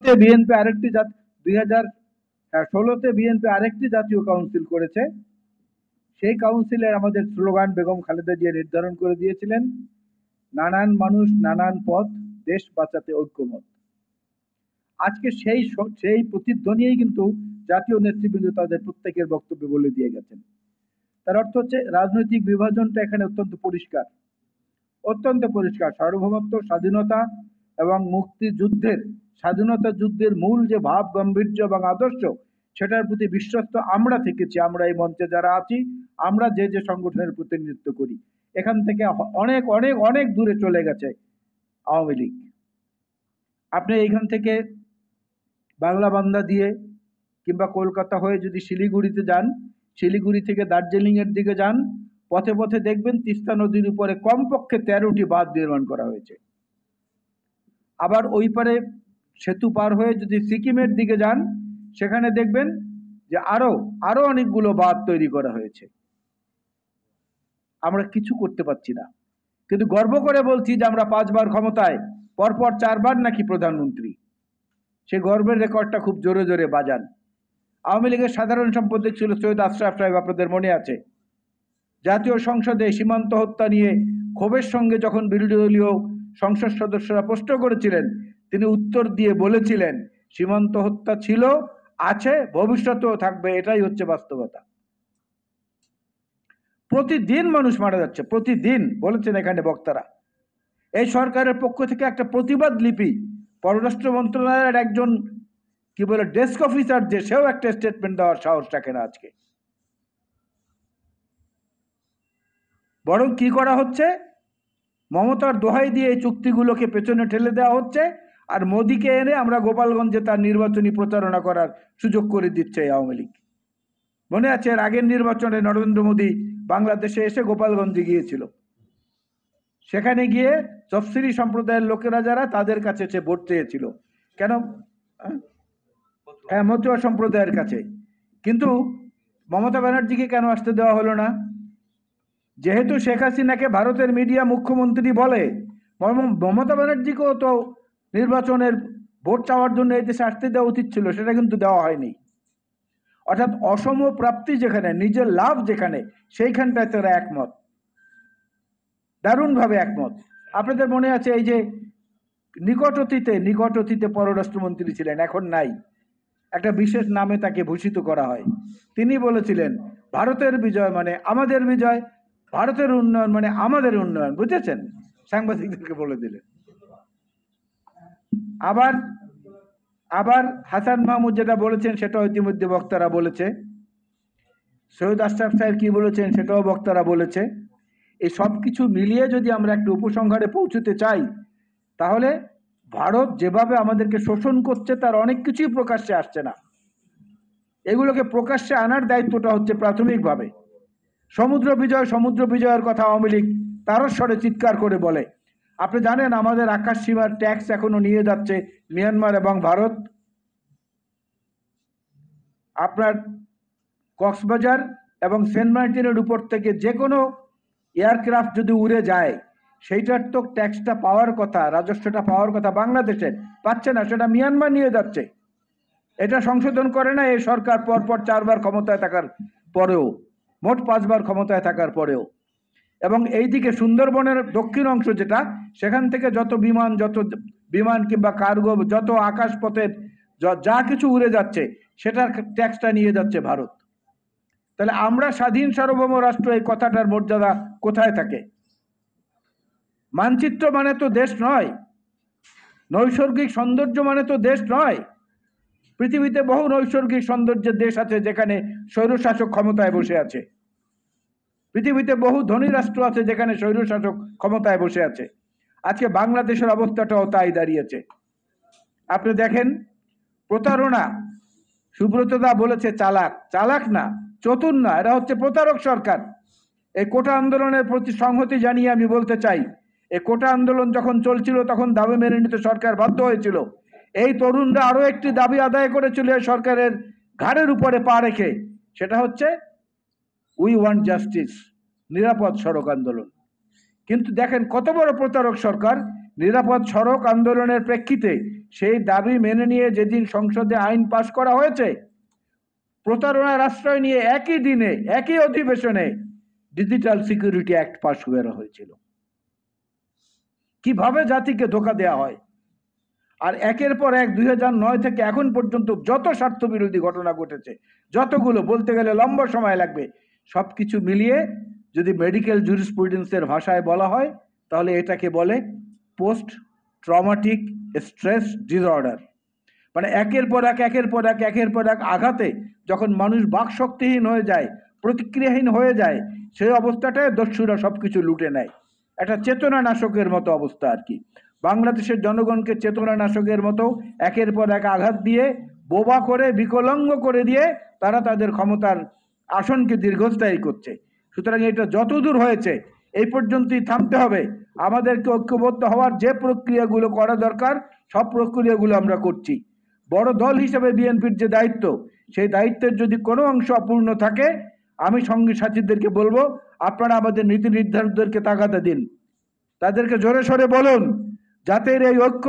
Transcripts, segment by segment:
BNP আরেকটি 2016-তে BNP আরেকটি জাতীয় কাউন্সিল করেছে। সেই কাউন্সিলের আমাদের স্লোগান বেগম খালেদা জিয়া নির্ধারণ করে দিয়েছিলেন, নানান মানুষ নানান পথ, দেশ বাঁচাতে ঐক্যমত। আজকে সেই প্রতিধ্বনিই কিন্তু জাতীয় নেতৃবৃন্দ তাদের প্রত্যেকের বক্তব্যে বলে দিয়ে গেছেন। তার অর্থ হচ্ছে রাজনৈতিক বিভাজনটা এখানে অত্যন্ত পরিষ্কার। সার্বভৌমত্ব, স্বাধীনতা এবং মুক্তিযুদ্ধের, স্বাধীনতা যুদ্ধের মূল যে ভাব গাম্ভীর্য এবং আদর্শ, সেটার প্রতি বিশ্বস্ত আমরা থেকেছি। আমরা এই মঞ্চে যারা আছি, আমরা যে যে সংগঠনের প্রতিনিধিত্ব করি, এখান থেকে অনেক অনেক অনেক দূরে চলে গেছে আওয়ামী লীগ। আপনি এইখান থেকে বাংলা বান্দা দিয়ে কিংবা কলকাতা হয়ে যদি শিলিগুড়িতে যান, শিলিগুড়ি থেকে দার্জিলিং এর দিকে যান, পথে পথে দেখবেন তিস্তা নদীর উপরে কমপক্ষে 13টি বাঁধ নির্মাণ করা হয়েছে। আবার ওই পারে সেতু পার হয়ে যদি সিকিমের দিকে যান, সেখানে দেখবেন যে আরো অনেকগুলো বাঁধ তৈরি করা হয়েছে। আমরা কিছু করতে পারছি না, কিন্তু গর্ব করে বলছি যে আমরা 5 বার ক্ষমতায়, পরপর 4 বার নাকি প্রধানমন্ত্রী। সেই গর্বের রেকর্ডটা খুব জোরে জোরে বাজান। আওয়ামী লীগের সাধারণ সম্পাদক ছিল সৈয়দ আশরাফ সাহেব, আপনাদের মনে আছে। জাতীয় সংসদে সীমান্ত হত্যা নিয়ে ক্ষোভের সঙ্গে যখন বিরোধী দলীয় সংসদ সদস্যরা প্রশ্ন করেছিলেন, তিনি উত্তর দিয়ে বলেছিলেন, সীমান্ত হত্যা ছিল, আছে, ভবিষ্যতেও থাকবে, এটাই হচ্ছে বাস্তবতা। প্রতিদিন মানুষ মারা যাচ্ছে, প্রতিদিন, বলেছেন এখানে বক্তারা। এই সরকারের পক্ষ থেকে একটা প্রতিবাদ লিপি পররাষ্ট্র মন্ত্রণালয়ের একজন ডেস্ক অফিসার, যে সেও একটা স্টেটমেন্ট দেওয়ার সাহস রাখে না আজকে। বরং কি করা হচ্ছে, মমতার দোহাই দিয়ে এই চুক্তিগুলোকে পেছনে ঠেলে দেওয়া হচ্ছে, আর মোদীকে এনে আমরা গোপালগঞ্জে তার নির্বাচনী প্রচারণা করার সুযোগ করে দিচ্ছে আওয়ামী লীগ। মনে আছে এর আগের নির্বাচনে নরেন্দ্র মোদী বাংলাদেশে এসে গোপালগঞ্জে গিয়েছিল। সেখানে গিয়ে তফসিলি সম্প্রদায়ের লোকেরা যারা, তাদের কাছে সে ভোট চেয়েছিল। কেন? হ্যাঁ, মতুয়া সম্প্রদায়ের কাছে। কিন্তু মমতা ব্যানার্জিকে কেন আসতে দেওয়া হলো না? যেহেতু শেখ হাসিনাকে ভারতের মিডিয়া মুখ্যমন্ত্রী বলে, মমতা ব্যানার্জিকেও তো নির্বাচনের ভোট চাওয়ার জন্য এই দেশে আসতে দেওয়া উচিত ছিল, সেটা কিন্তু দেওয়া হয়নি। অর্থাৎ অসম প্রাপ্তি যেখানে, নিজের লাভ যেখানে, সেইখানটায় তারা একমত, দারুণভাবে একমত। আপনাদের মনে আছে এই যে নিকট অতীতে পররাষ্ট্রমন্ত্রী ছিলেন, এখন নাই, একটা বিশেষ নামে তাকে ভূষিত করা হয়। তিনি বলেছিলেন, ভারতের বিজয় মানে আমাদের বিজয়, ভারতের উন্নয়ন মানে আমাদের উন্নয়ন। বুঝেছেন? সাংবাদিকদেরকে বলে দিলেন। আবার হাসান মাহমুদ যেটা বলেছেন সেটাও ইতিমধ্যে বক্তারা বলেছে। সৈয়দ আশরাফ সাহেব কি বলেছেন সেটাও বক্তারা বলেছে। এই সব কিছু মিলিয়ে যদি আমরা একটা উপসংহারে পৌঁছতে চাই, তাহলে ভারত যেভাবে আমাদেরকে শোষণ করছে, তার অনেক কিছুই প্রকাশ্যে আসছে না। এগুলোকে প্রকাশ্যে আনার দায়িত্বটা হচ্ছে প্রাথমিকভাবে। সমুদ্র বিজয়ের কথা আওয়ামী লীগ তারস্বরে চিৎকার করে বলে। আপনি জানেন আমাদের আকাশ সীমার ট্যাক্স এখনো নিয়ে যাচ্ছে মিয়ানমার এবং ভারত। আপনার কক্সবাজার এবং সেন্ট মার্টিনের উপর থেকে যে কোনো এয়ারক্রাফট যদি উড়ে যায়, সেইটার তো ট্যাক্সটা পাওয়ার কথা, রাজস্বটা পাওয়ার কথা বাংলাদেশের, পাচ্ছে না, সেটা মিয়ানমার নিয়ে যাচ্ছে। এটা সংশোধন করে না এই সরকার, পরপর 4 বার ক্ষমতায় থাকার পরেও, মোট 5 বার ক্ষমতায় থাকার পরেও। এবং এইদিকে সুন্দরবনের দক্ষিণ অংশ যেটা, সেখান থেকে যত বিমান কিংবা কার্গো, যত আকাশপথের যা কিছু উড়ে যাচ্ছে, সেটার ট্যাক্সটা নিয়ে যাচ্ছে ভারত। তাহলে আমরা স্বাধীন সার্বভৌম রাষ্ট্র, এই কথাটার মর্যাদা কোথায় থাকে? মানচিত্র মানে তো দেশ নয়, নৈসর্গিক সৌন্দর্য মানে তো দেশ নয়। পৃথিবীতে বহু নৈসর্গিক সৌন্দর্যের দেশ আছে যেখানে স্বৈরশাসক ক্ষমতায় বসে আছে। পৃথিবীতে বহু ধনী রাষ্ট্র আছে যেখানে স্বৈরশাসক ক্ষমতায় বসে আছে। আজকে বাংলাদেশের অবস্থাটাও তাই দাঁড়িয়েছে। আপনি দেখেন প্রতারণা, সুব্রতদা বলেছে চালাক না, চতুর না, এরা হচ্ছে প্রতারক সরকার। এই কোটা আন্দোলনের প্রতি সংহতি জানিয়ে আমি বলতে চাই, এই কোটা আন্দোলন যখন চলছিল তখন দাবি মেনে নিতে সরকার বাধ্য হয়েছিল। এই তরুণরা আরো একটি দাবি আদায় করেছিল সরকারের ঘাড়ের উপরে পা রেখে, সেটা হচ্ছে উই ওয়ান্ট জাস্টিস, নিরাপদ সড়ক আন্দোলন। কিন্তু দেখেন কত বড় প্রতারক সরকার, নিরাপদ সড়ক আন্দোলনের প্রেক্ষিতে সেই দাবি মেনে নিয়ে যেদিন সংসদে আইন পাশ করা হয়েছে, প্রতারণার আশ্রয় নিয়ে একই দিনে একই অধিবেশনে ডিজিটাল সিকিউরিটি অ্যাক্ট পাশ করা হয়েছিল। কিভাবে জাতিকে ধোঁকা দেওয়া হয়! আর একের পর এক 2009 থেকে এখন পর্যন্ত যত স্বার্থবিরোধী ঘটনা ঘটেছে, যতগুলো বলতে গেলে লম্বা সময় লাগবে, সবকিছু মিলিয়ে যদি মেডিকেল জুরিসপ্রুডেন্সের ভাষায় বলা হয় তাহলে এটাকে বলে পোস্ট ট্রমাটিক স্ট্রেস ডিসঅর্ডার। মানে একের পর এক আঘাতে যখন মানুষ বাকশক্তিহীন হয়ে যায়, প্রতিক্রিয়াহীন হয়ে যায়, সেই অবস্থাটায় দস্যুরা সবকিছু লুটে নেয়। একটা চেতনা নাশকের মতো অবস্থা আর কি। বাংলাদেশের জনগণকে চেতনা নাশকের মতো একের পর এক আঘাত দিয়ে, বোবা করে, বিকলাঙ্গ করে দিয়ে তারা তাদের ক্ষমতার আসনকে দীর্ঘস্থায়ী করছে। সুতরাং এটা যতদূর হয়েছে এই পর্যন্তই থামতে হবে। আমাদেরকে ঐক্যবদ্ধ হওয়ার যে প্রক্রিয়াগুলো করা দরকার সব প্রক্রিয়াগুলো আমরা করছি। বড় দল হিসেবে বিএনপির যে দায়িত্ব, সেই দায়িত্বের যদি কোনো অংশ অপূর্ণ থাকে, আমি সঙ্গী সাথীদেরকে বলবো, আপনারা আমাদের নীতি নির্ধারকদেরকে তাগাদা দিন, তাদেরকে জোরে সোরে বলুন, জাতির এই ঐক্য,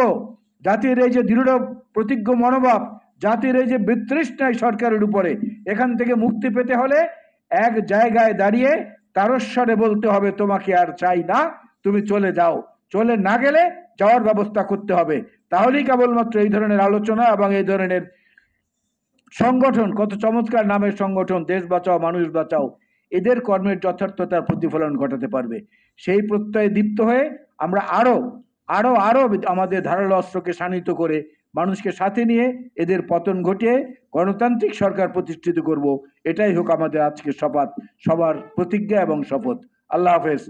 জাতির এই যে দৃঢ় প্রতিজ্ঞ মনোভাব, জাতির এই যে বিতৃষ্ণায় সরকারের উপরে, এখান থেকে মুক্তি পেতে হলে এক জায়গায় দাঁড়িয়ে তারস্বরে বলতে হবে, তোমাকে আর চাই না, তুমি চলে যাও। চলে না গেলে যাওয়ার ব্যবস্থা করতে হবে। তাহলেই কেবলমাত্র এই ধরনের আলোচনা এবং এই ধরনের সংগঠন, কত চমৎকার নামের সংগঠন, দেশ বাঁচাও মানুষ বাঁচাও, এদের কর্মের যথার্থতার প্রতিফলন ঘটাতে পারবে। সেই প্রত্যয়ে দীপ্ত হয়ে আমরা আরো আরো আরো আমাদের ধারালো অস্ত্রকে শানিত করে মানুষকে সাথে নিয়ে এদের পতন ঘটিয়ে গণতান্ত্রিক সরকার প্রতিষ্ঠিত করব। এটাই হোক আমাদের আজকের শপথ, সবার প্রতিজ্ঞা এবং শপথ। আল্লাহ হাফেজ।